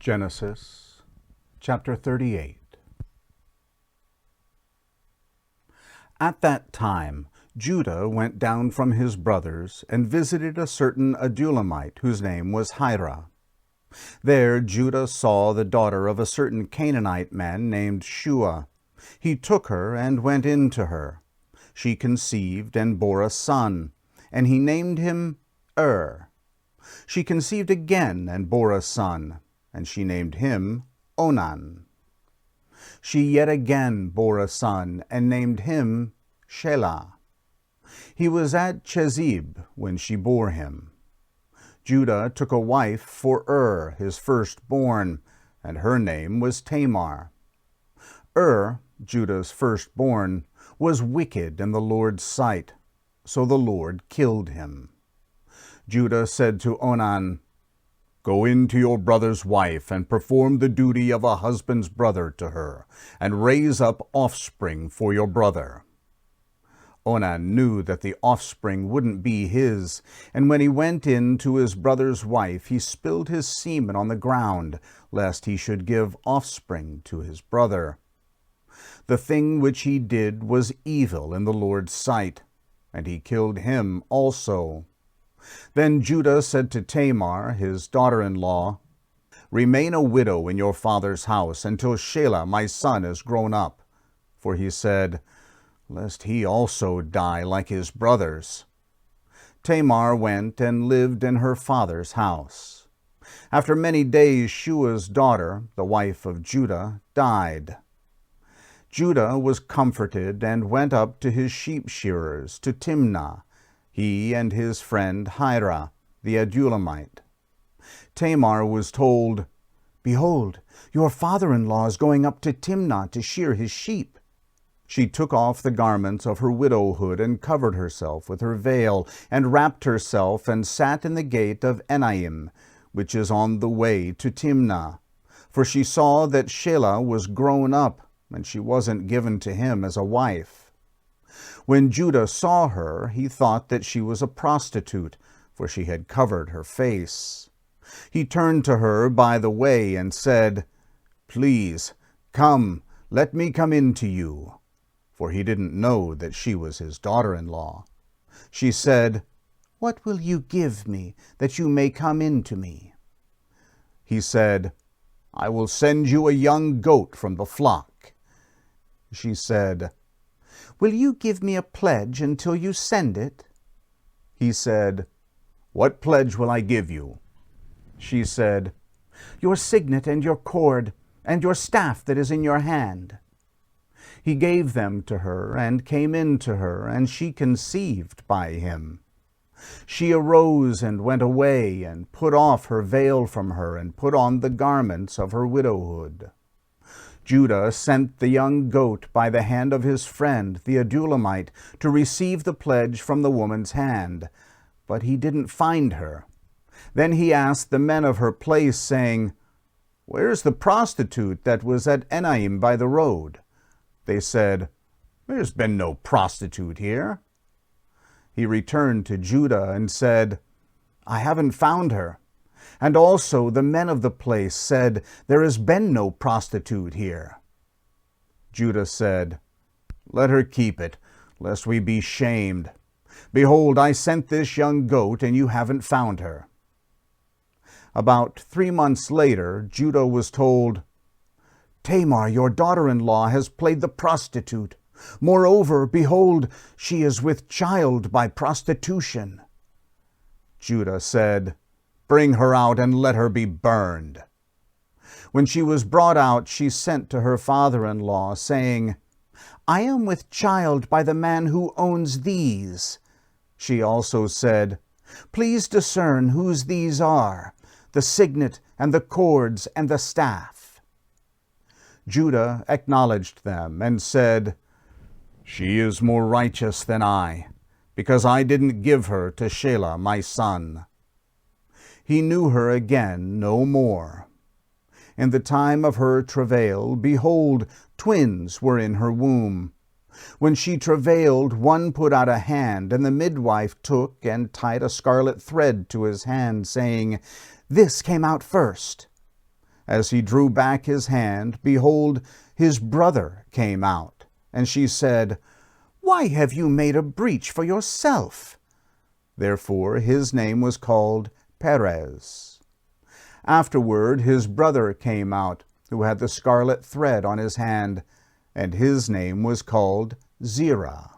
Genesis chapter 38. At that time Judah went down from his brothers and visited a certain Adulamite whose name was Hira. There Judah saw the daughter of a certain Canaanite man named Shua. He took her and went in to her. She conceived and bore a son, and he named him She conceived again and bore a son, and she named him Onan. She yet again bore a son, and named him Shelah. He was at Chezib when she bore him. Judah took a wife for his firstborn, and her name was Tamar. Judah's firstborn, was wicked in the Lord's sight, so the Lord killed him. Judah said to Onan, "Go in to your brother's wife, and perform the duty of a husband's brother to her, and raise up offspring for your brother." Onan knew that the offspring wouldn't be his, and when he went in to his brother's wife, he spilled his semen on the ground, lest he should give offspring to his brother. The thing which he did was evil in the Lord's sight, and he killed him also. Then Judah said to Tamar, his daughter-in-law, "Remain a widow in your father's house until Shelah my son is grown up." For he said, "Lest he also die like his brothers." Tamar went and lived in her father's house. After many days Shua's daughter, the wife of Judah, died. Judah was comforted and went up to his sheep-shearers, to Timnah, he and his friend Hira, the Adulamite. Tamar was told, "Behold, your father-in-law is going up to Timnah to shear his sheep." She took off the garments of her widowhood and covered herself with her veil, and wrapped herself and sat in the gate of Enaim, which is on the way to Timnah. For she saw that Shelah was grown up, and she wasn't given to him as a wife. When Judah saw her, he thought that she was a prostitute, for she had covered her face. He turned to her by the way and said, "Please, come, let me come in to you." For he didn't know that she was his daughter-in-law. She said, "What will you give me, that you may come in to me?" He said, "I will send you a young goat from the flock." She said, "Will you give me a pledge until you send it?" He said, "What pledge will I give you?" She said, "Your signet and your cord, and your staff that is in your hand." He gave them to her, and came in to her, and she conceived by him. She arose and went away, and put off her veil from her, and put on the garments of her widowhood. Judah sent the young goat by the hand of his friend, the Adulamite, to receive the pledge from the woman's hand, but he didn't find her. Then he asked the men of her place, saying, "Where's the prostitute that was at Enaim by the road?" They said, "There's been no prostitute here." He returned to Judah and said, "I haven't found her." And also the men of the place said, "There has been no prostitute here." Judah said, "Let her keep it, lest we be shamed. Behold, I sent this young goat, and you haven't found her." About 3 months later, Judah was told, "Tamar, your daughter-in-law, has played the prostitute. Moreover, behold, she is with child by prostitution." Judah said, "Bring her out and let her be burned." When she was brought out, she sent to her father-in-law, saying, "I am with child by the man who owns these." She also said, "Please discern whose these are, the signet and the cords and the staff." Judah acknowledged them and said, "She is more righteous than I, because I didn't give her to Shelah my son." He knew her again no more. In the time of her travail, behold, twins were in her womb. When she travailed, one put out a hand, and the midwife took and tied a scarlet thread to his hand, saying, "This came out first." As he drew back his hand, behold, his brother came out. And she said, Why have you made a breach for yourself? Therefore his name was called Perez. Afterward his brother came out, who had the scarlet thread on his hand, and his name was called Zerah.